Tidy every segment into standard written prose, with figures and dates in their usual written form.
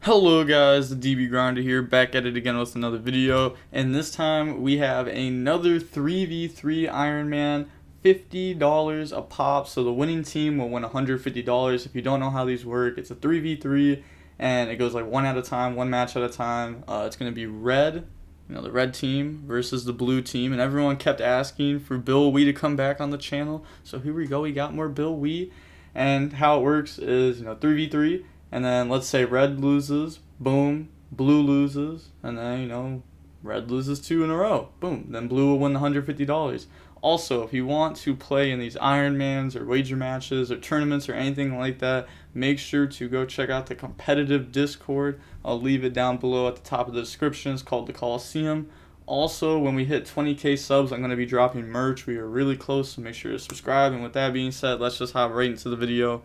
Hello guys, the DB Grinder here, back at it again with another video, and this time we have another 3v3 Iron Man, $50 a pop, so the winning team will win $150. If you don't know how these work, it's a 3v3, and it goes like one at a time, one match at a time. It's going to be red, the red team versus the blue team, and everyone kept asking for Bill Wee to come back on the channel, so here we go, we got more Bill Wee, and how it works is, 3v3, and then let's say red loses, boom, blue loses, and then, red loses 2 in a row, boom, then blue will win the $150. Also, if you want to play in these Ironmans or wager matches or tournaments or anything like that, make sure to go check out the competitive Discord. I'll leave it down below at the top of the description. It's called the Coliseum. Also, when we hit 20k subs, I'm going to be dropping merch. We are really close, so make sure to subscribe. And with that being said, let's just hop right into the video.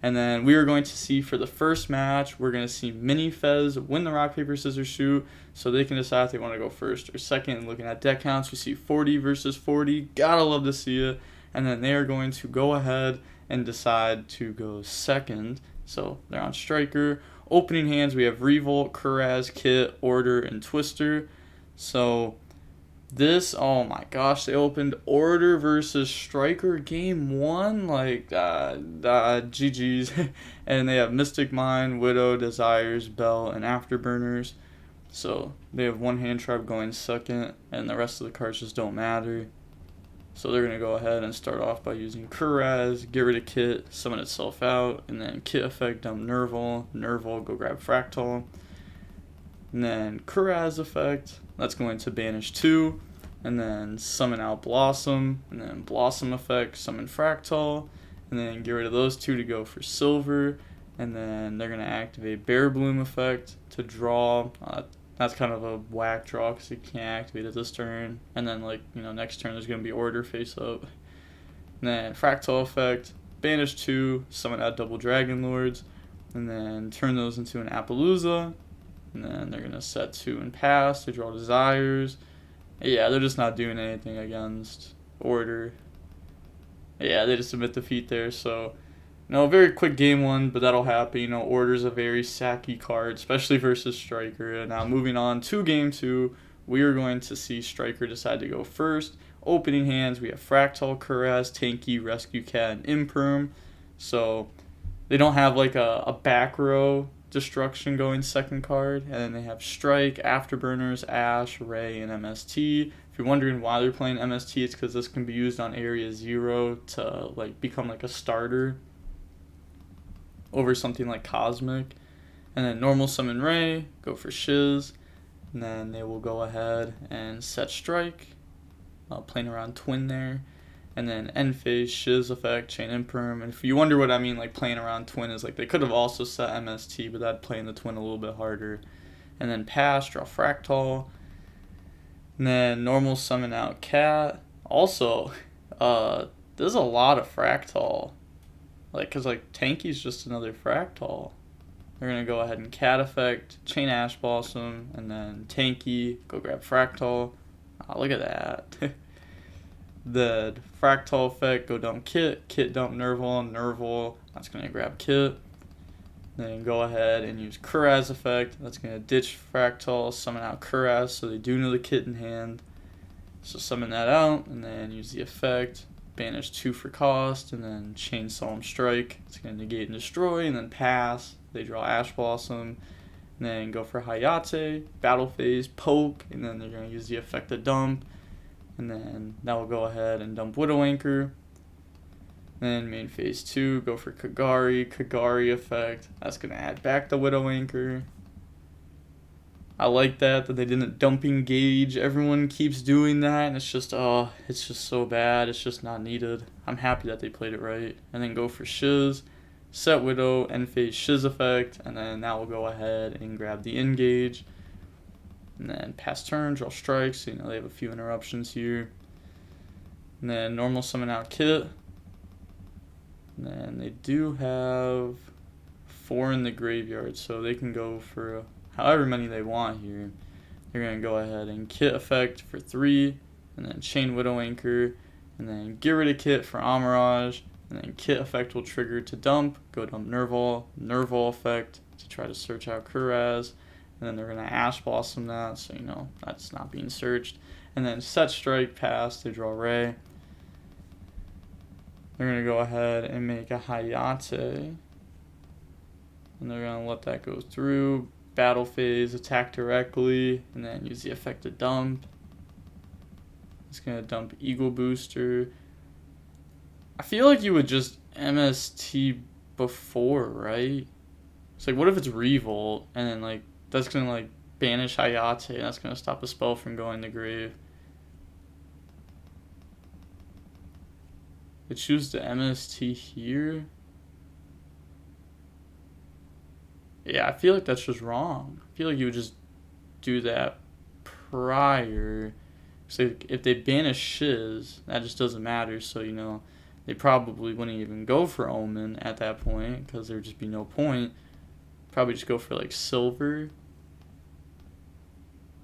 And then we are going to see for the first match, we're going to see Mini Fez win the rock, paper, scissors, shoot, so they can decide if they want to go first or second. Looking at deck counts, we see 40 versus 40. Gotta love to see it. And then they are going to go ahead and decide to go second. So they're on striker. Opening hands, we have Revolt, Kuraz, Kit, Order, and Twister. So this, oh my gosh, they opened Order versus Striker game 1, like, GG's, and they have Mystic Mind, Widow, Desires, Bell, and Afterburners, so they have one hand trap going second, and the rest of the cards just don't matter, so they're going to go ahead and start off by using Kuraz, get rid of Kit, summon itself out, and then Kit effect, dump Nerval, go grab Fractal, and then Kuraz effect, that's going to banish 2, and then summon out Blossom, and then Blossom effect, summon Fractal, and then get rid of those 2 to go for silver, and then they're going to activate Bear Bloom effect to draw. That's kind of a whack draw because you can't activate it this turn, and then next turn there's going to be Order face up, and then Fractal effect, banish 2, summon out double Dragon Lords, and then turn those into an Appaloosa. And then they're going to set 2 and pass to draw Desires. Yeah, they're just not doing anything against Order. Yeah, they just submit defeat there. So, very quick game 1, but that'll happen. Order's a very sacky card, especially versus Striker. And now moving on to game 2, we are going to see Striker decide to go first. Opening hands, we have Fractal, Kuraz, Tanky, Rescue Cat, and Imperm. So, they don't have like a back row destruction going second card, and then they have Strike, Afterburners, Ash, Ray, and MST. If you're wondering why they're playing MST, it's because this can be used on area 0 to become like a starter over something like Cosmic. And then normal summon Ray, go for Shiz, and then they will go ahead and set Strike, playing around Twin there. And then end phase, Shiz effect, chain Imperm. And if you wonder what I mean, playing around Twin is they could have also set MST, but that'd play in the Twin a little bit harder. And then pass, draw Fractal. And then normal summon out Cat. Also, there's a lot of Fractal. Because Tanky's just another Fractal. They're going to go ahead and Cat effect, chain Ash Blossom, and then Tanky, go grab Fractal. Oh, look at that. The Fractal effect, go dump Kit, dump Nerval, that's going to grab Kit. Then go ahead and use Kuraz effect, that's going to ditch Fractal, summon out Kuraz, so they do know the Kit in hand. So summon that out, and then use the effect, banish 2 for cost, and then Chainsaw and Strike, it's going to negate and destroy, and then pass, they draw Ash Blossom, and then go for Hayate, battle phase, poke, and then they're going to use the effect to dump. And then that will go ahead and dump Widow Anchor. Then main phase 2, go for Kagari effect. That's going to add back the Widow Anchor. I like that they didn't dumping gauge. Everyone keeps doing that, and it's just so bad. It's just not needed. I'm happy that they played it right. And then go for Shiz, set Widow, end phase Shiz effect, and then that will go ahead and grab the engage. And then pass turn, draw strikes, so they have a few interruptions here. And then normal summon out Kit. And then they do have 4 in the graveyard, so they can go for however many they want here. They're going to go ahead and Kit effect for 3, and then chain Widow Anchor, and then get rid of Kit for Amirage, and then Kit effect will trigger to dump, go dump Nerval, Nerval effect, to try to search out Kuraz. And then they're going to Ash Blossom that, so you know that's not being searched. And then set strike pass, they draw Ray. They're going to go ahead and make a Hayate. And they're going to let that go through. Battle phase, attack directly, and then use the effect to dump. It's going to dump Eagle Booster. I feel like you would just MST before, right? It's like, what if it's Revolt, and then like that's going to like banish Hayate, and that's going to stop a spell from going to grave. They choose the MST here. Yeah, I feel like that's just wrong. I feel like you would just do that prior. So if they banish Shiz, that just doesn't matter. So, you know, they probably wouldn't even go for Omen at that point because there would just be no point. Probably just go for like Silver.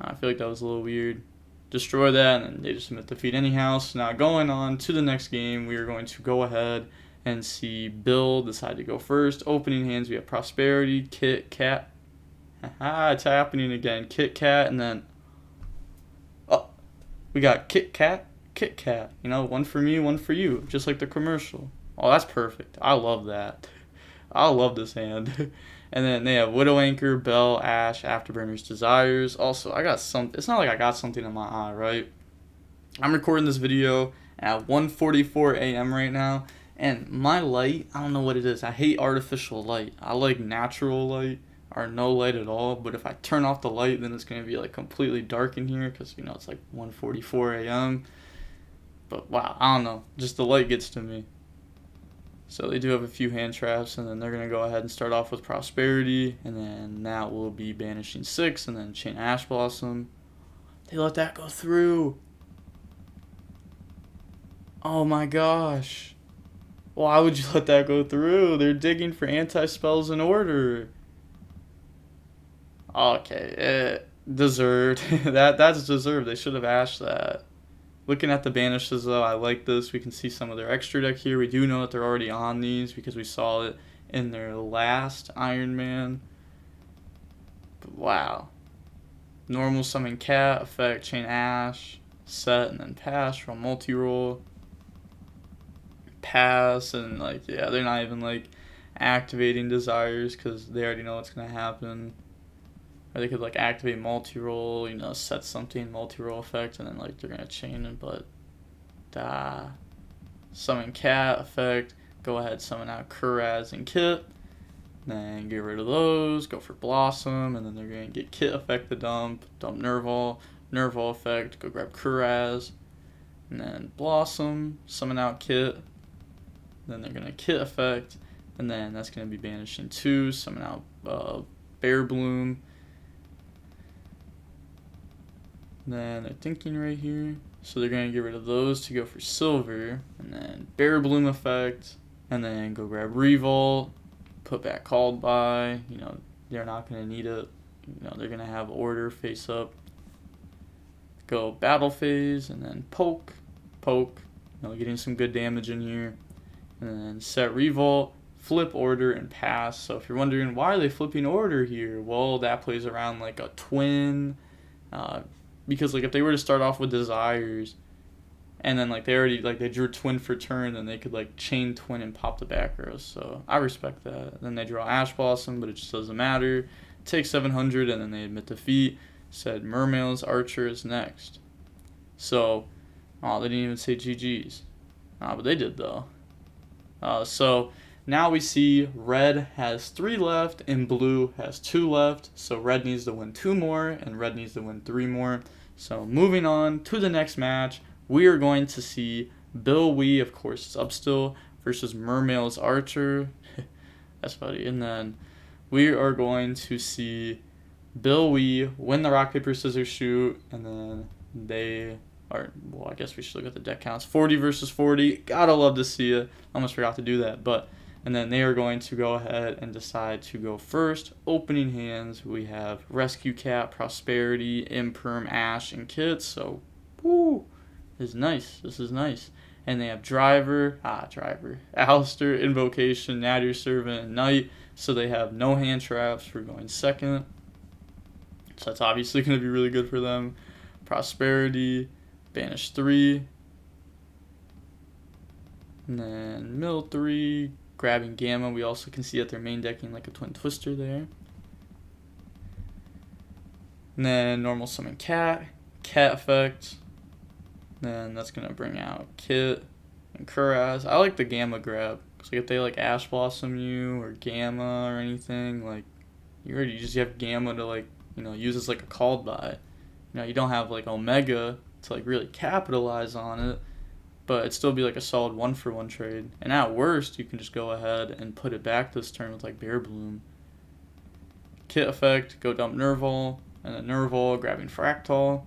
I feel like that was a little weird. Destroy that, and then they just submit defeat anyhow. So now going on to the next game, we are going to go ahead and see Bill decide to go first. Opening hands, we have Prosperity, Kit Kat. Haha, it's happening again. Kit Kat, and then oh, we got Kit Kat, Kit Kat. You know, one for me, one for you, just like the commercial. Oh, that's perfect. I love that. I love this hand. And then they have Widow Anchor, Bell, Ash, Afterburner's Desires. Also, I got some. It's not like I got something in my eye, right? I'm recording this video at 1:44 a.m. right now. And my light, I don't know what it is. I hate artificial light. I like natural light or no light at all. But if I turn off the light, then it's going to be like completely dark in here because, you know, it's like 1:44 a.m. But wow, I don't know. Just the light gets to me. So they do have a few hand traps, and then they're going to go ahead and start off with Prosperity. And then that will be banishing 6 and then Chain Ash Blossom. They let that go through. Oh my gosh. Why would you let that go through? They're digging for anti-spells in order. Okay, deserved. That's deserved. They should have ashed that. Looking at the banishes, though, I like this. We can see some of their extra deck here. We do know that they're already on these because we saw it in their last Iron Man. But wow. Normal Summon Cat, effect, Chain Ash, set, and then pass from multi-roll. Pass, and like, yeah, they're not even like activating Desires because they already know what's going to happen. Or they could like activate multi-roll, you know, set something, multi-roll effect, and then like they're gonna chain it, but summon Cat effect, go ahead, summon out Kuraz and Kit, then get rid of those, go for Blossom, and then they're gonna get Kit effect the dump Nerval effect, go grab Kuraz, and then Blossom, summon out Kit, then they're gonna Kit effect, and then that's gonna be banishing 2, summon out Bear Bloom. Then they're thinking right here. So they're going to get rid of those to go for Silver. And then Bear Bloom effect. And then go grab Revolt. Put back Called By. You know, they're not going to need it. You know, they're going to have Order face up. Go Battle Phase. And then Poke. You know, getting some good damage in here. And then set Revolt. Flip Order and pass. So if you're wondering why are they flipping Order here? Well, that plays around like a twin. Because like if they were to start off with Desires and then like they already like they drew twin for turn, then they could like chain twin and pop the back rows. So I respect that. Then they draw Ash Blossom, but it just doesn't matter. Take 700 and then they admit defeat. Said Mermail's Archer is next. So they didn't even say GG's. But they did though. So now we see red has 3 left and blue has 2 left. So red needs to win 2 more and red needs to win 3 more. So moving on to the next match, we are going to see Bill Wee, of course, is up still, versus Mermail's Archer. That's funny. And then we are going to see Bill Wee win the rock, paper, scissors, shoot. And then they are, well, I guess we should look at the deck counts. 40 versus 40. Gotta love to see it. Almost forgot to do that. And then they are going to go ahead and decide to go first. Opening hands, we have Rescue Cat, Prosperity, Imperm, Ash, and Kit. So, woo, this is nice. This is nice. And they have Driver, Alistair, Invocation, Nadir Servant, and Knight. So they have no hand traps for going second. So that's obviously going to be really good for them. Prosperity, banish 3. And then mill 3, grabbing Gamma. We also can see that they're main decking like a Twin Twister there. And then normal summon Cat effect. Then that's going to bring out Kit and Kuraz. I like the Gamma grab. Because like if they like Ash Blossom you or Gamma or anything, like you already just have Gamma to like, you know, use as like a called by. You know, you don't have like Omega to like really capitalize on it, but it'd still be like a solid 1-for-1 trade. And at worst, you can just go ahead and put it back this turn with like Bear Bloom. Kit effect, go dump Nerval, and then Nerval grabbing Fractal.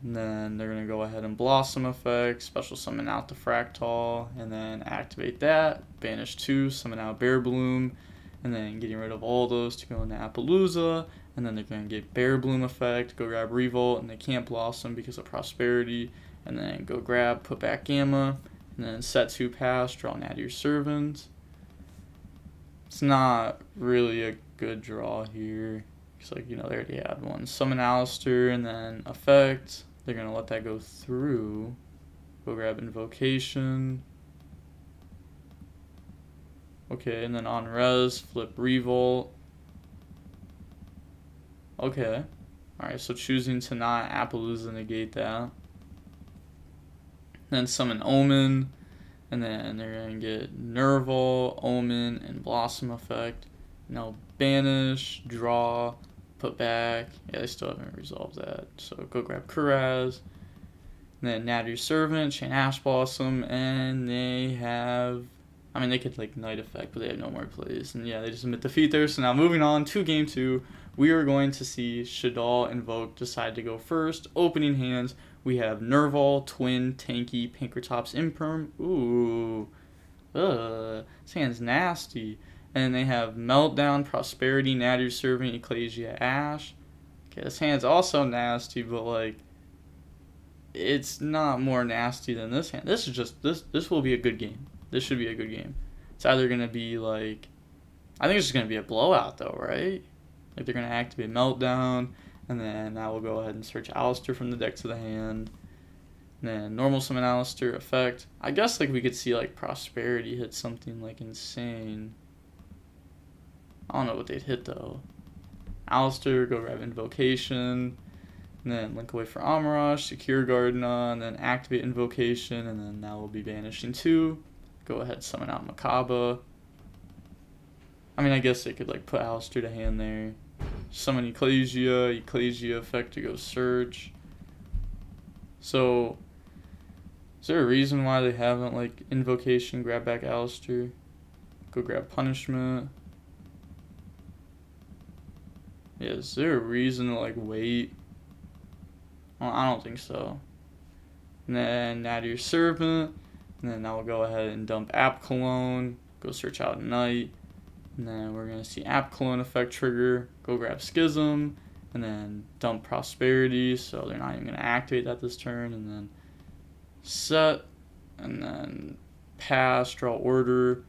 And then they're going to go ahead and Blossom effect, special summon out the Fractal, and then activate that, banish 2, summon out Bear Bloom, and then getting rid of all those to go into Appaloosa. And then they're going to get Bear Bloom effect, go grab Revolt, and they can't Blossom because of Prosperity. And then go grab, put back Gamma, and then set 2 pass, draw Nadir Servant. It's not really a good draw here. It's like, you know, they already had one. Summon Alistair, and then effect. They're going to let that go through. Go grab Invocation. Okay, and then on res, flip Revolt. Okay. Alright, so choosing to not Appaloosa negate that. Then summon Omen. And then they're going to get Nerval, Omen, and Blossom effect. Now banish, draw, put back. Yeah, they still haven't resolved that. So go grab Kuraz. And then Nadir Servant, chain Ash Blossom, and they have... I mean, they could like Night effect, but they have no more plays. And yeah, they just admit defeat there. So now moving on to game 2, we are going to see Shaddoll Invoke decide to go first. Opening hands, we have Nerval, Twin, Tanky, Pinkertops, Imperm. Ooh. This hand's nasty. And they have Meltdown, Prosperity, Nadir Servant, Ecclesia, Ash. Okay, this hand's also nasty, but like, it's not more nasty than this hand. This is just, this will be a good game. This should be a good game. It's either going to be like, I think it's just going to be a blowout though, right? Like they're going to activate Meltdown, and then I will go ahead and search Alistair from the deck to the hand. And then normal summon Alistair effect. I guess like we could see like Prosperity hit something like insane. I don't know what they'd hit though. Alistair, go grab Invocation. And then link away for Amaraj, secure Gardena, and then activate Invocation, and then that will be banishing 2. Go ahead, summon out Makaba. I mean, I guess they could like put Alistair to hand there. Summon Ecclesia effect to go search. So, is there a reason why they haven't like Invocation, grab back Alistair? Go grab Punishment. Yeah, is there a reason to like wait? Well, I don't think so. And then Nadir Servant. And then I will go ahead and dump App Cologne, go search out Night, and then we're going to see App Cologne effect trigger, go grab Schism, and then dump Prosperity, so they're not even going to activate that this turn, and then set, and then pass, draw Order, and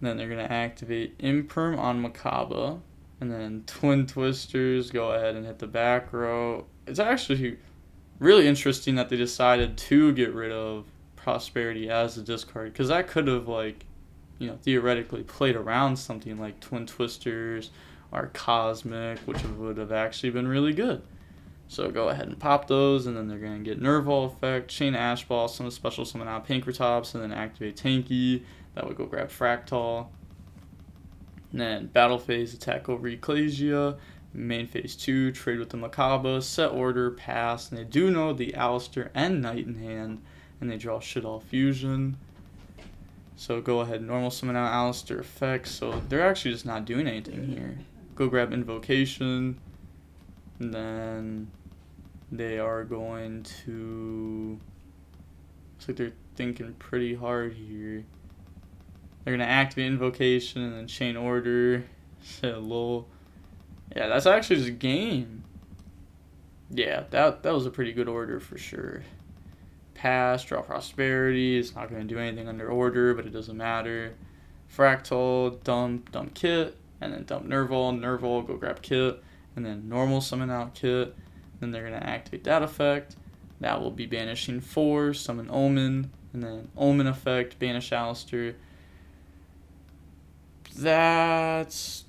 then they're going to activate Imperm on Makaba, and then Twin Twisters, go ahead and hit the back row. It's actually really interesting that they decided to get rid of Prosperity as a discard, because that could have like, you know, theoretically played around something like Twin Twisters or Cosmic, which would have actually been really good. So go ahead and pop those, and then they're going to get Nerval effect, chain Ash Ball, some special summon out Pinkertops, and then activate Tanky. That would go grab Fractal. And then battle phase, attack over Ecclesia. Main phase 2, trade with the Makaba, set order, pass, and they do know the Alistair and Knight in hand, and they draw Shaddoll Fusion. So go ahead, normal summon out Alistair effects, so they're actually just not doing anything here. Go grab Invocation, and then they are going to, looks like they're thinking pretty hard here. They're going to activate Invocation and then chain order, set lol. Yeah, that's actually just a game. Yeah, that was a pretty good order for sure. Pass, draw Prosperity. It's not going to do anything under order, but it doesn't matter. Fractal, dump kit, and then dump Nerval, go grab kit, and then normal summon out kit. Then they're going to activate that effect. That will be banishing 4, summon Omen, and then Omen effect, banish Alistair. That's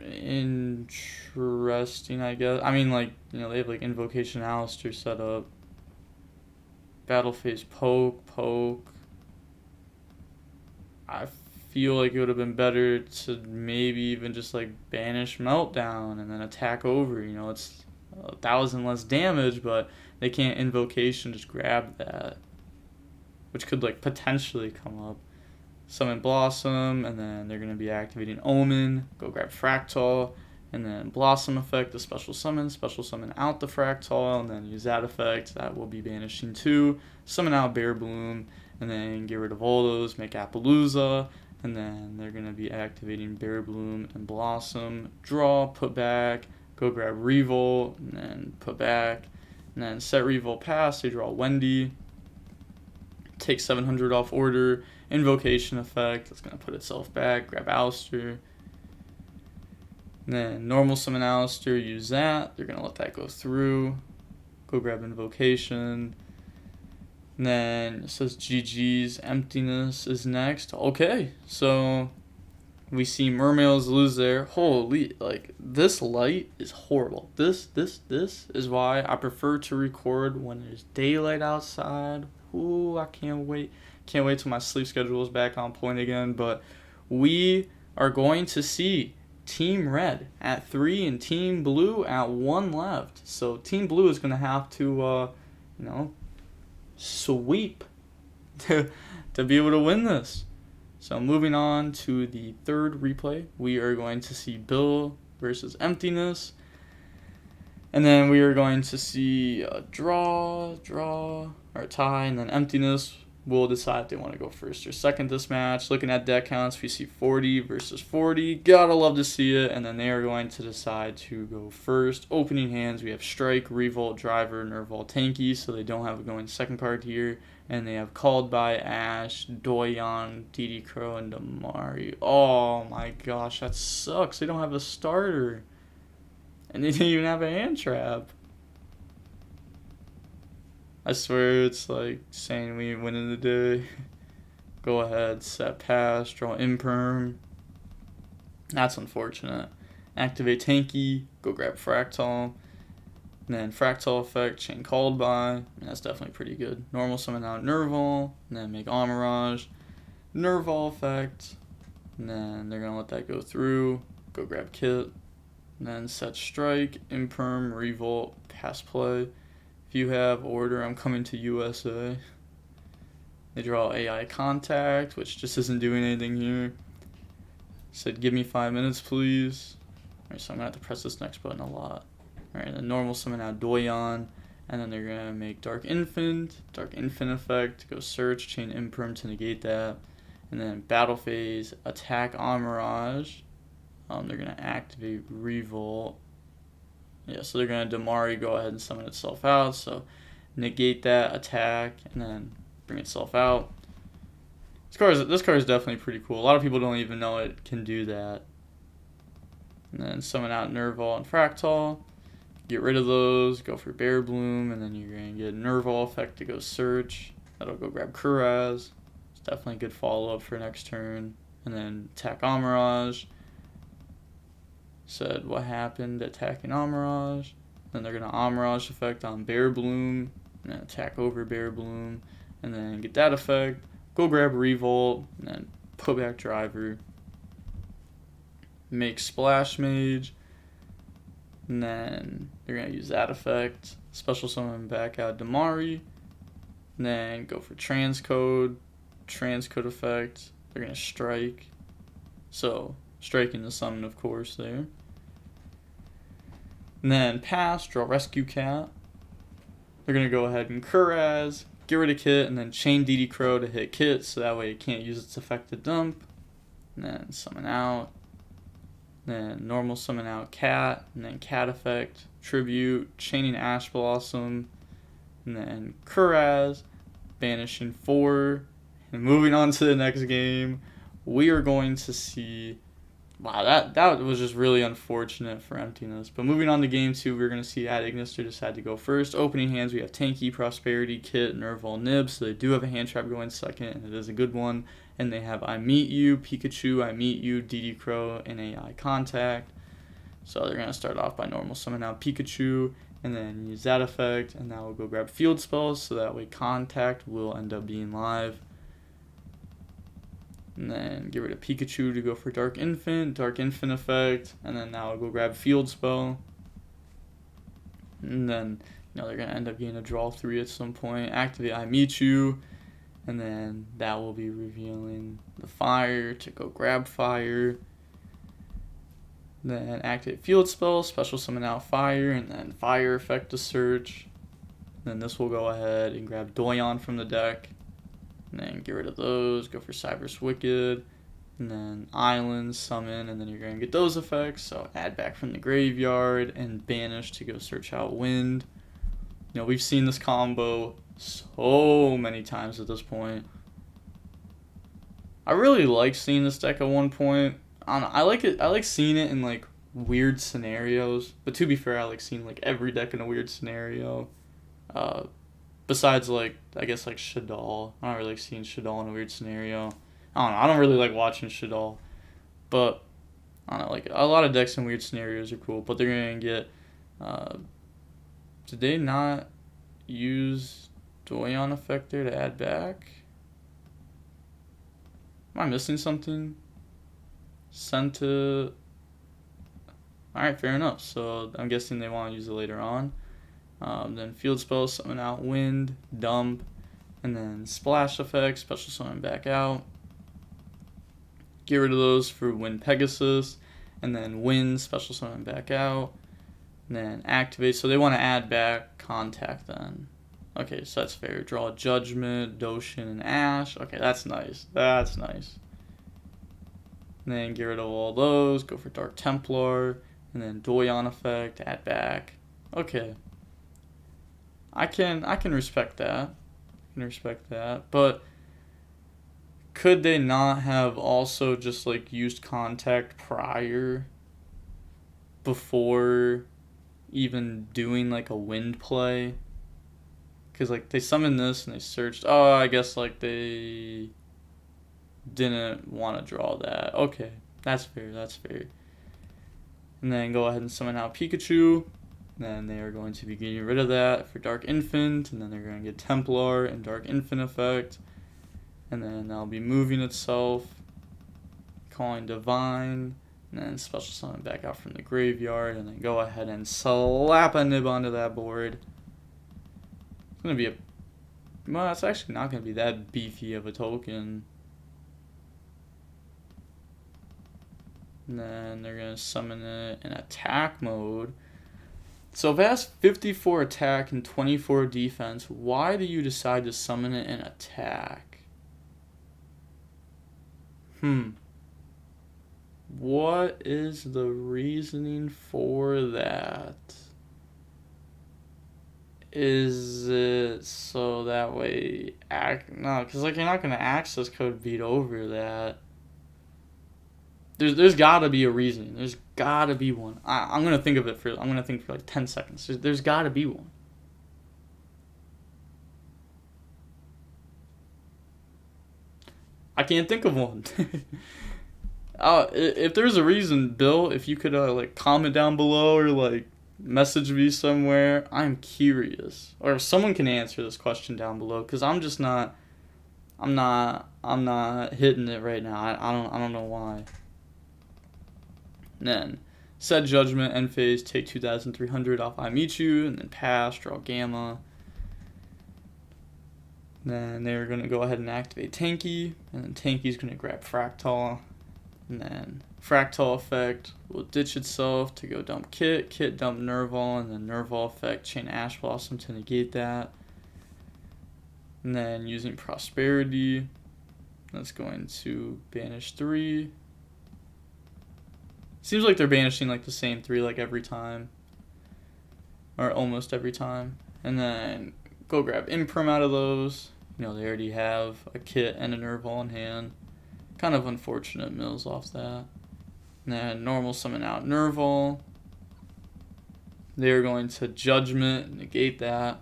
interesting, I guess. I mean, like, you know, they have like Invocation Alistair set up. Battle phase poke. I feel like it would have been better to maybe even just like banish Meltdown and then attack over. You know, it's 1,000 less damage, but they can't Invocation just grab that, which could like potentially come up. Summon Blossom, and then they're going to be activating Omen, go grab Fractal, and then Blossom effect, the special summon out the Fractal, and then use that effect. That will be banishing 2, summon out Bear Bloom, and then get rid of all those, make Appaloosa, and then they're going to be activating Bear Bloom and Blossom, draw, put back, go grab Revolt, and then put back, and then set Revolt pass, they draw Wendy, take 700 off order, Invocation effect, it's going to put itself back, grab Alistair. And then normal summon Alistair, use that. They're going to let that go through. Go grab Invocation. And then it says GG's, Emptiness is next. Okay, so we see Mermails lose there. Holy, like, this light is horrible. This is why I prefer to record when there's daylight outside. Ooh, I can't wait. Can't wait till my sleep schedule is back on point again. But we are going to see Team Red at 3 and Team Blue at 1 left. So Team Blue is going to have to, sweep to be able to win this. So moving on to the third replay, we are going to see Bill versus Emptiness. And then we are going to see a draw, or tie, and then Emptiness will decide if they want to go first or second this match. Looking at deck counts, we see 40 versus 40. Gotta love to see it. And then they are going to decide to go first. Opening hands, we have Strike, Revolt, Driver, Nerval, Tanky, so they don't have a going second card here. And they have Called by Ash, Doyon, dotKuro, and Damari. Oh my gosh, that sucks. They don't have a starter. And they didn't even have a hand trap. I swear it's like saying we win in the day. Go ahead, set pass, draw Imperm. That's unfortunate. Activate Tanky, go grab Fractal. And then Fractal effect, chain Called by. And that's definitely pretty good. Normal summon out Nerval, and then make Amirage. Nerval effect. And then they're going to let that go through. Go grab Kit. And then set Strike, Imperm, Revolt, pass play. If you have order, I'm coming to USA. They draw AI Contact, which just isn't doing anything here. Said, give me 5 minutes, please. Alright, so I'm going to have to press this next button a lot. Alright, then normal summon out Doyon. And then they're going to make Dark Infant effect, go search, chain Imperm to negate that. And then battle phase, attack Amirage. They're going to activate Revolt. Yeah, so they're going to Damari go ahead and summon itself out. So negate that, attack, and then bring itself out. This card is definitely pretty cool. A lot of people don't even know it can do that. And then summon out Nerval and Fractal. Get rid of those, go for Bear Bloom, and then you're going to get Nerval effect to go search. That'll go grab Kuraz. It's definitely a good follow-up for next turn. And then attack Amirage. Said what happened attacking Amirage. Then they're going to Amirage effect on Bear Bloom. And then attack over Bear Bloom. And then get that effect. Go grab Revolt. And then put back Driver. Make Splash Mage. And then they're going to use that effect. Special summon back out Damari. And then go for Transcode. Transcode effect. They're going to strike. So, striking the summon, of course, there. And then pass, draw Rescue Cat. They're going to go ahead and Kuraz, get rid of Kit, and then chain dotKuro to hit Kit, so that way it can't use its effect to dump. And then summon out. Then normal summon out Cat, and then Cat effect, tribute, chaining Ash Blossom, and then Kuraz, banishing 4. And moving on to the next game, we are going to see... Wow, that was just really unfortunate for emptiness. But moving on to game 2, we're going to see Ad Ignister decide to go first. Opening hands, we have Tanky, Prosperity, Kit, Nerval, Nib. So they do have a hand trap going second, and it is a good one. And they have I Meet You, Pikachu, I Meet You, dotKuro, and AI Contact. So they're going to start off by normal summon out Pikachu, and then use that effect. And now we'll go grab Field Spells, so that way Contact will end up being live. And then get rid of Pikachu to go for Dark Infant effect, and then now I'll go grab Field Spell. And then, they're going to end up getting a draw 3 at some point. Activate I Meet You, and then that will be revealing the Fire to go grab Fire. Then activate Field Spell, special summon out Fire, and then Fire effect to search. Then this will go ahead and grab Doyon from the deck. And then get rid of those, go for Cyber's Wicked, and then Island, Summon, and then you're going to get those effects. So add back from the graveyard and banish to go search out Wind. We've seen this combo so many times at this point. I really like seeing this deck at one point. I like it. I like seeing it in like weird scenarios. But to be fair, I like seeing like every deck in a weird scenario. Besides, like, I guess, like, Shaddoll. I don't really like seeing Shaddoll in a weird scenario. I don't know. I don't really like watching Shaddoll. But, I don't know. Like, a lot of decks in weird scenarios are cool. But they're going to get... did they not use Doyon effect there to add back? Am I missing something? Sent to... Alright, fair enough. So, I'm guessing they want to use it later on. Then Field Spell, summon out Wind, Dump, and then Splash Effect, special summon back out. Get rid of those for Wind Pegasus, and then Wind, special summon back out. And then activate, so they want to add back Contact then. Okay, so that's fair. Draw Judgment, Doshin, and Ash. Okay, that's nice. That's nice. And then get rid of all those, go for Dark Templar, and then Doyon effect, add back. Okay. I can respect that. But could they not have also just like used Contact prior before even doing like a Wind play? Because like they summoned this and they searched. Oh, I guess like they didn't want to draw that. Okay, that's fair. And then go ahead and summon out Pikachu. Then they are going to be getting rid of that for Dark Infant, and then they're going to get Templar and Dark Infant effect. And then that'll be moving itself, calling Divine, and then special summon back out from the graveyard, and then go ahead and slap a Nib onto that board. It's going to be a... Well, it's actually not going to be that beefy of a token. And then they're going to summon it in attack mode. So if it has 54 attack and 24 defense, why do you decide to summon it in attack? What is the reasoning for that? Is it so that way... No, because like you're not going to access code beat over that. There's got to be a reason. There's got to be one. I'm going to think of it for... I'm going to think for like 10 seconds. There's got to be one. I can't think of one. If there's a reason, Bill, if you could like comment down below or like message me somewhere, I'm curious. Or if someone can answer this question down below, because I'm just not... I'm not hitting it right now. I don't know why. And then, set Judgment, end phase, take 2,300 off I Meet You, and then pass, draw Gamma. Then they're going to go ahead and activate Tanky, and then Tanky's going to grab Fractal, and then Fractal effect will ditch itself to go dump Kit, Kit dump Nerval, and then Nerval effect chain Ash Blossom to negate that. And then using Prosperity, that's going to banish 3. Seems like they're banishing like the same 3 like every time. Or almost every time. And then go grab Imprim out of those. They already have a Kit and a Nerval in hand. Kind of unfortunate mills off that. And then normal summon out Nerval. They're going to Judgment, negate that.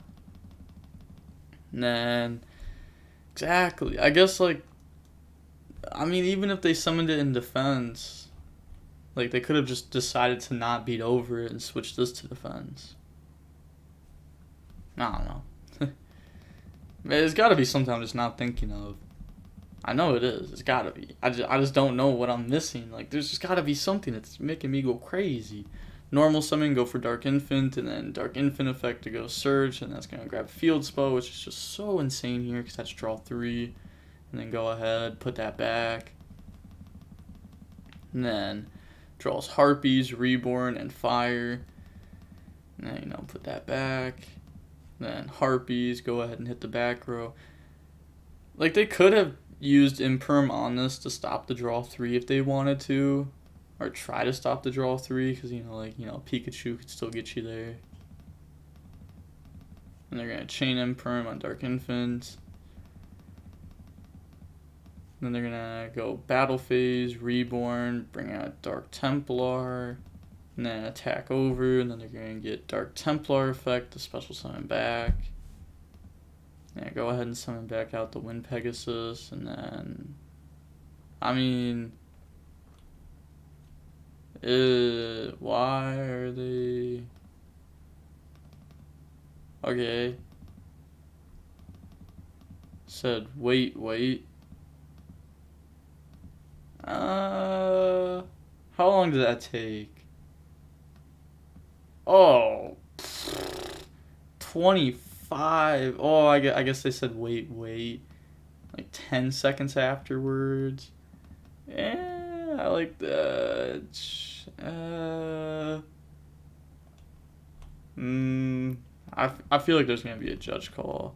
And then, exactly. I guess, like, I mean, even if they summoned it in defense, like, they could have just decided to not beat over it and switch this to defense. I don't know. There's got to be something I'm just not thinking of. I know it is. It's got to be. I just don't know what I'm missing. Like, there's just got to be something that's making me go crazy. Normal summon, go for Dark Infant, and then Dark Infant effect to go Surge, and that's going to grab Field Spell, which is just so insane here, because that's draw 3. And then go ahead, put that back. And then draws Harpies, Reborn, and Fire. And then, put that back. And then Harpies, go ahead and hit the back row. Like, they could have used Imperm on this to stop the draw 3 if they wanted to. Or try to stop the draw 3, because, Pikachu could still get you there. And they're going to chain Imperm on Dark Infant. Then they're going to go Battle Phase, Reborn, bring out Dark Templar, and then attack over, and then they're going to get Dark Templar effect to special summon back. Yeah, go ahead and summon back out the Wind Pegasus, and then, why are they... Okay. Said, wait. How long did that take? Oh, 25. Oh, I guess they said wait. Like 10 seconds afterwards. Yeah, I like that. I feel like there's gonna be a judge call.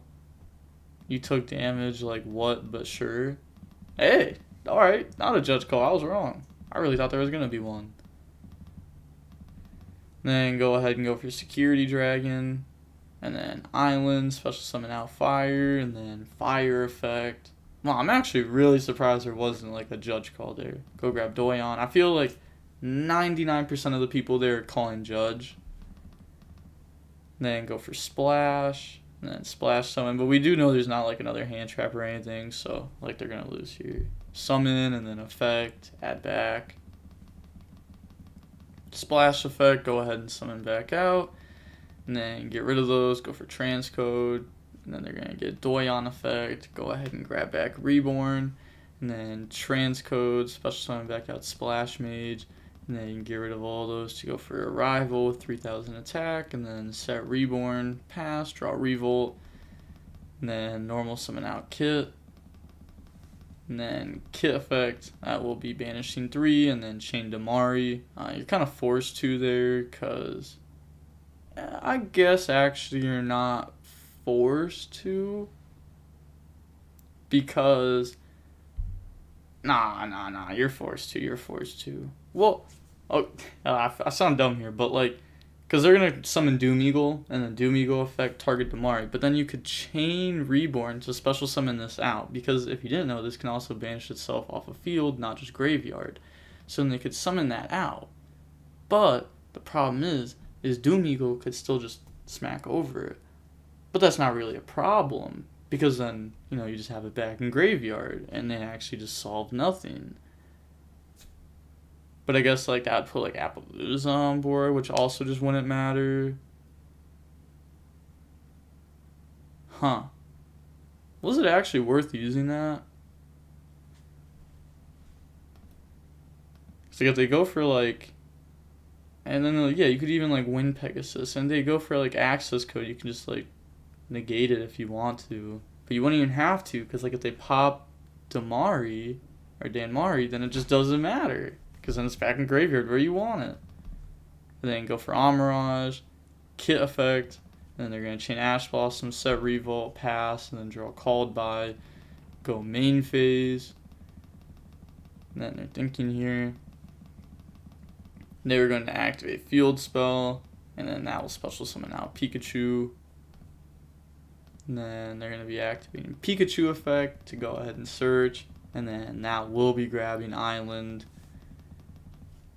You took damage, like what? But sure. Hey, all right, not a judge call. I was wrong. I really thought there was gonna be one. Then go ahead and go for Security Dragon, and then Island, special summon out Fire, and then Fire effect. Well, I'm actually really surprised there wasn't like a judge call there. Go grab Doyon. I feel like 99% of the people there are calling judge. Then go for Splash, and then Splash Summon. But we do know there's not like another hand trap or anything, so like they're gonna lose here. Summon, and then effect, add back. Splash effect, go ahead and summon back out. And then get rid of those, go for transcode. And then they're going to get Doyon effect, go ahead and grab back Reborn. And then transcode, special summon back out Splash Mage. And then you can get rid of all those to go for Arrival with 3000 attack. And then set Reborn, pass, draw Revolt. And then normal summon out Kit. And then Kit effect, that will be banishing 3, and then chain Damari. You're kind of forced to there, because I guess actually you're not forced to. Because, nah, you're forced to. Well, I sound dumb here, but like, because they're going to summon Doom Eagle, and then Doom Eagle effect target Damari. But then you could chain Reborn to special summon this out. Because if you didn't know, this can also banish itself off a field, not just graveyard. So then they could summon that out. But the problem is Doom Eagle could still just smack over it. But that's not really a problem. Because then, you just have it back in graveyard. And they actually just solve nothing. But I guess like that would put like Appaloosa on board, which also just wouldn't matter. Huh. Was it actually worth using that? So if they go for like, and then like, yeah, you could even like win Pegasus, and they go for like access code, you can just like negate it if you want to, but you wouldn't even have to, because like if they pop Damari or Danmari, then it just doesn't matter. Because then it's back in graveyard where you want it. And then go for Amirage, Kit effect, and then they're going to chain Ash Blossom, set Revolt, pass, and then draw Called By, go main phase. And then they're thinking here. They were going to activate Field Spell, and then that will special summon out Pikachu. And then they're going to be activating Pikachu effect to go ahead and search. and then that will be grabbing Island.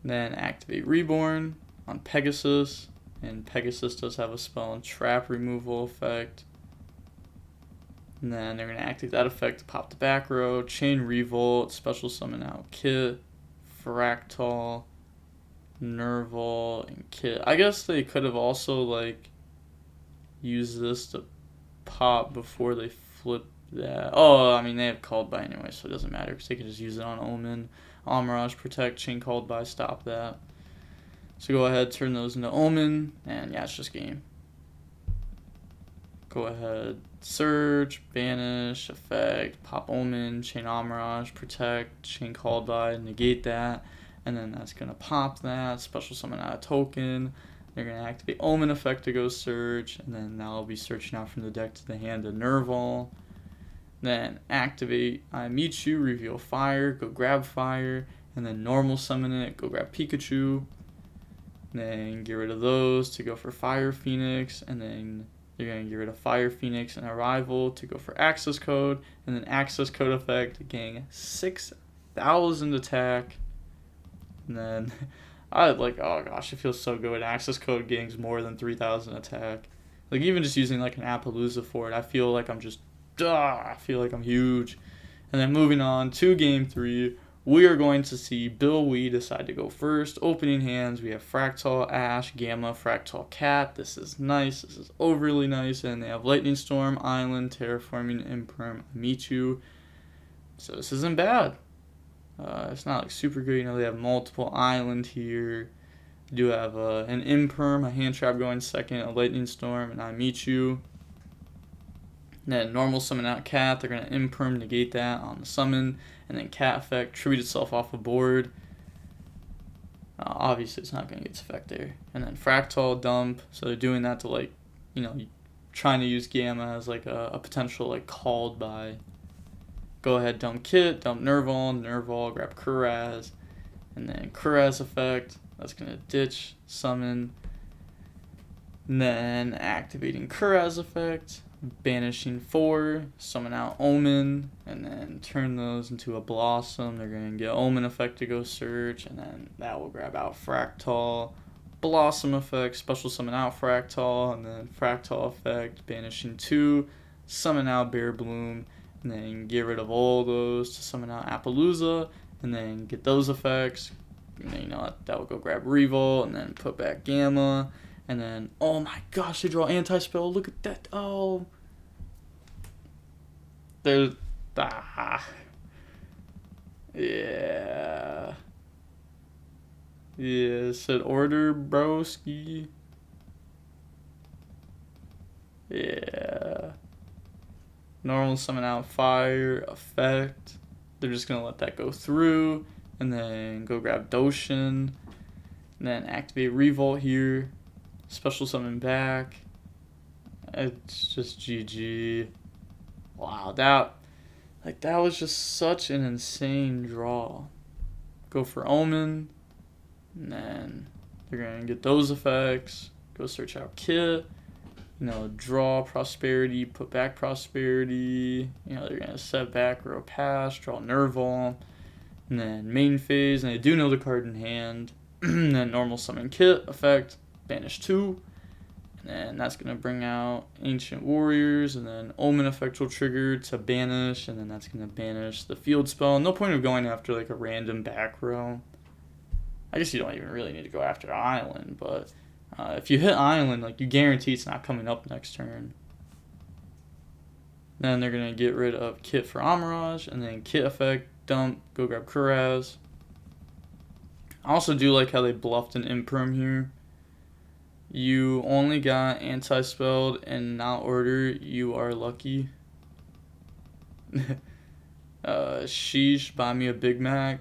Then activate Reborn on Pegasus, and Pegasus does have a spell and trap removal effect. And then they're going to activate that effect to pop the back row, Chain Revolt, special summon out Kit, Fractal, Nerval, and Kit. I guess they could have also like used this to pop before they flip that. Oh, I mean they have Called By anyway, so it doesn't matter because they can just use it on Omen. Mirage, Protect, Chain Called By, stop that. So go ahead, turn those into Omen, and yeah, it's just game. Go ahead, Surge, Banish, Effect, pop Omen, Chain Mirage, Protect, Chain Called By, negate that, and then that's going to pop that, special summon out a token. They're going to activate Omen effect to go Surge, and then that'll be searching out from the deck to the hand to Nerval. Then activate I Meet You, reveal Fire, go grab Fire, and then normal summon it, go grab Pikachu. Then get rid of those to go for Fire Phoenix, and then you're going to get rid of Fire Phoenix and Arrival to go for Access Code, and then Access Code effect, getting 6,000 attack. And then I like, oh gosh, it feels so good. Access Code getting more than 3,000 attack. Like even just using like an Appaloosa for it, I feel like I'm just, I feel like I'm huge. And then moving on to game 3, we are going to see Bill Wee decide to go first. Opening hands, we have Fractal, Ash, Gamma, Fractal, Cat. This is nice. This is overly nice. And they have Lightning Storm, Island, Terraforming, Imperm, Meet You. So this isn't bad. It's not like super good. You know, they have multiple Island here. They do have an Imperm, a Hand Trap going second, a Lightning Storm, and I Meet You. And then normal summon out Cat. They're going to Imperm, negate that on the summon. And then Cat effect, tribute itself off the board. Obviously, it's not going to get its effect there. And then Fractal, dump. So they're doing that to, like, you know, trying to use Gamma as, like, a potential, like, Called By. Go ahead, dump Kit, dump Nerval, grab Kuraz. And then Kuraz effect. That's going to ditch, summon. And then activating Kuraz effect. Banishing 4, summon out Omen, and then turn those into a Blossom. They're going to get Omen effect to go search, and then that will grab out Fractal. Blossom effect, special summon out Fractal, and then Fractal effect, banishing 2, summon out Bear Bloom, and then get rid of all those to summon out Appaloosa, and then get those effects. And then, you know, that will go grab Revolt, and then put back Gamma. And then, oh my gosh, they draw Anti-Spell. Look at that. Oh. There's, yeah. Yeah, said order, broski. Yeah. Normal summon out Fire, effect. They're just going to let that go through. And then go grab Doshin. And then activate Revolt here. Special summon back. It's just GG. Wow, that was just such an insane draw. Go for Omen. And then they're going to get those effects. Go search out Kit. You know, draw Prosperity, put back Prosperity. You know, they're going to set back row pass, draw Nerval. And then main phase, and they do know the card in hand. And then normal summon Kit effect. Banish 2, and then that's going to bring out Ancient Warriors, and then Omen effect will trigger to banish, and then that's going to banish the field spell. No point of going after like a random back row. I guess you don't even really need to go after Island, but if you hit Island, like you guarantee it's not coming up next turn. Then they're going to get rid of Kit for Amirage, and then Kit effect, dump, go grab Kuraz. I also do like how they bluffed an Imperm here. You only got anti-spelled and not order. You are lucky. Sheesh, buy me a Big Mac.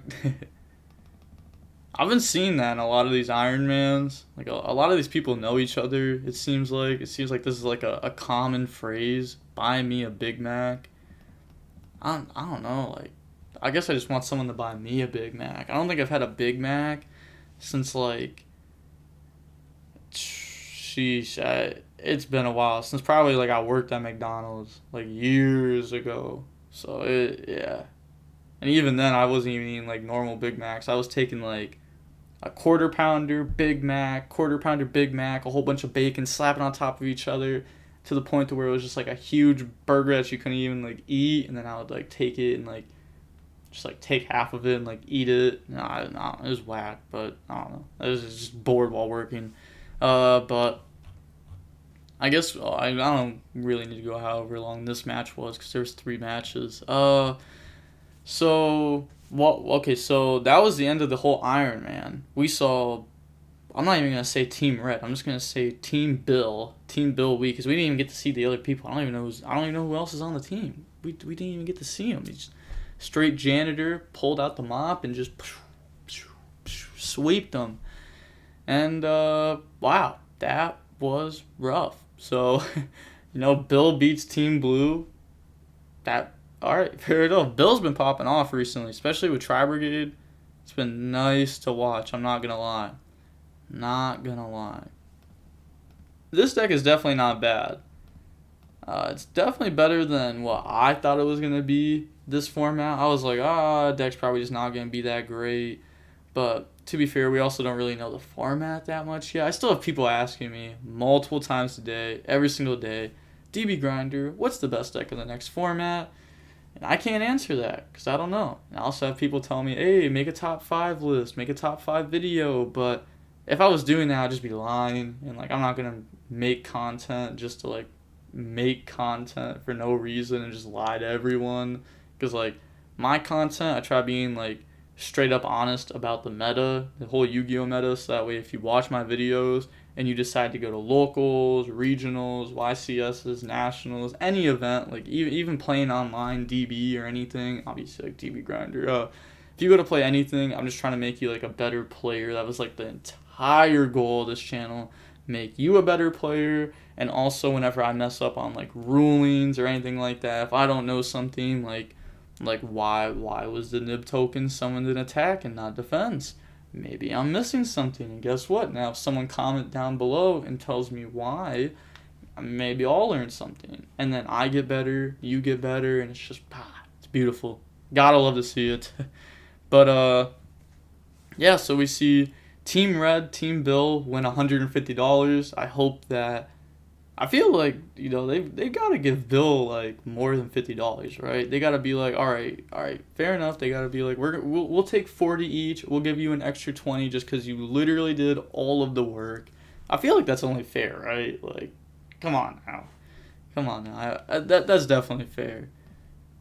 I've been seeing that in a lot of these Iron Mans. Like a lot of these people know each other. It seems like this is like a common phrase. Buy me a Big Mac. I don't know. Like, I guess I just want someone to buy me a Big Mac. I don't think I've had a Big Mac since like. Sheesh, it's been a while since probably like I worked at McDonald's like years ago. So yeah, And even then, I wasn't even eating like normal Big Macs. I was taking like a quarter pounder Big Mac, quarter pounder Big Mac, a whole bunch of bacon, slapping on top of each other, to the point to where it was just like a huge burger that you couldn't even like eat. And then I would like take it and like just like take half of it and like eat it. No, it was whack, but I don't know. I was just bored while working. But I guess I don't really need to go however long this match was, because there was 3 matches. So okay, so that was the end of the whole Iron Man. We saw. I'm not even gonna say Team Red. I'm just gonna say Team Bill week, because we didn't even get to see the other people. I don't even know who else is on the team. We didn't even get to see him. He's straight janitor, pulled out the mop and just sweeped them. And wow, that was rough. So, Bill beats Team Blue. Alright, fair enough. Bill's been popping off recently, especially with Tri-Brigade. It's been nice to watch, I'm not gonna lie. This deck is definitely not bad. It's definitely better than what I thought it was gonna be this format. I was like, deck's probably just not gonna be that great. But to be fair, we also don't really know the format that much yet. I still have people asking me multiple times a day, every single day, DB Grinder, what's the best deck in the next format? And I can't answer that because I don't know. And I also have people tell me, hey, make a top 5 list, make a top 5 video. But if I was doing that, I'd just be lying. And like, I'm not going to make content just to like make content for no reason and just lie to everyone. Because like, my content, I try being like straight up honest about the meta, the whole Yu-Gi-Oh meta, so that way if you watch my videos and you decide to go to locals, regionals, YCSs, nationals, any event, like even playing online DB or anything, obviously like DB Grinder, if you go to play anything, I'm just trying to make you like a better player. That was like the entire goal of this channel, make you a better player. And also whenever I mess up on like rulings or anything like that, if I don't know something like why was the nib token summoned in attack and not defense? Maybe I'm missing something, and guess what? Now if someone comment down below and tells me why, maybe I'll learn something. And then I get better, you get better, and it's just, it's beautiful. Gotta love to see it. But, yeah, so we see Team Red, Team Bill win $150. I hope that, I feel like, they gotta give Bill like more than $50, right? They gotta be like, all right, fair enough. They gotta be like, we'll take 40 each. We'll give you an extra 20 just because you literally did all of the work. I feel like that's only fair, right? Like, come on now. That's definitely fair.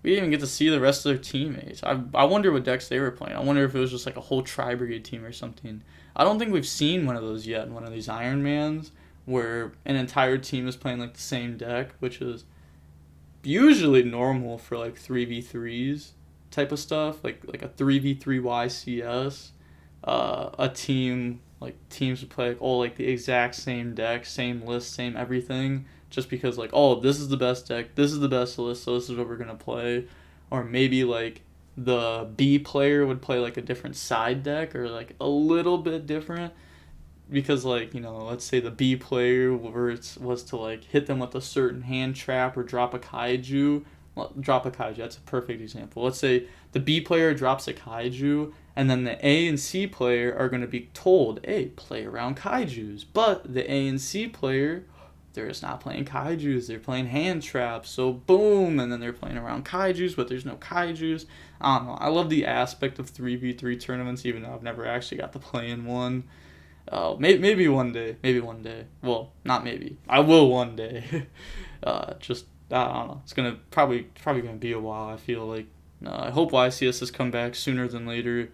We didn't even get to see the rest of their teammates. I wonder what decks they were playing. I wonder if it was just like a whole Tri-Brigade team or something. I don't think we've seen one of those yet in one of these Ironmans, where an entire team is playing like the same deck, which is usually normal for like 3v3s type of stuff, like a 3v3 YCS. A team, like teams would play like all like the exact same deck, same list, same everything, just because like, oh, this is the best deck, this is the best list, so this is what we're gonna play. Or maybe like the B player would play like a different side deck, or like a little bit different, because like, let's say the B player was to like hit them with a certain hand trap or drop a kaiju. That's a perfect example. Let's say the B player drops a kaiju, and then the A and C player are going to be told, hey, play around kaijus. But the A and C player, they're just not playing kaijus, they're playing hand traps. So boom, and then they're playing around kaijus, but there's no kaijus. I don't know. I love the aspect of 3v3 tournaments, even though I've never actually got to play in one. Maybe one day. Well, not maybe. I will one day. Just, I don't know. It's probably gonna be a while, I feel like. I hope YCS has come back sooner than later.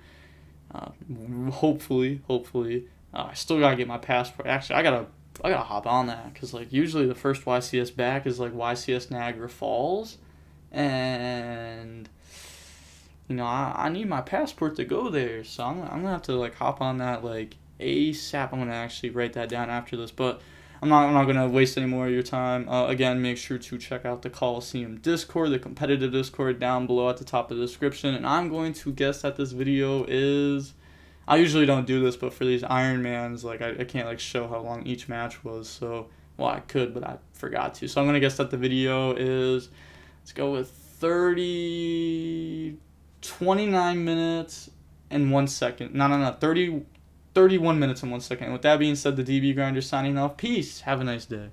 Hopefully. I still gotta get my passport. Actually, I gotta hop on that, because like usually the first YCS back is like YCS Niagara Falls, and I need my passport to go there, so I'm gonna have to like hop on that like ASAP. I'm gonna actually write that down after this, but I'm not gonna waste any more of your time. Again, make sure to check out the Coliseum Discord, the competitive Discord, down below at the top of the description. And I'm going to guess that this video is, I usually don't do this, but for these Ironmans, like I can't like show how long each match was. So, well, I could, but I forgot to. So I'm gonna guess that the video is, let's go with 30. 29 minutes and 1 second. No. 31 minutes and 1 second. And with that being said, the DB Grinder signing off. Peace. Have a nice day.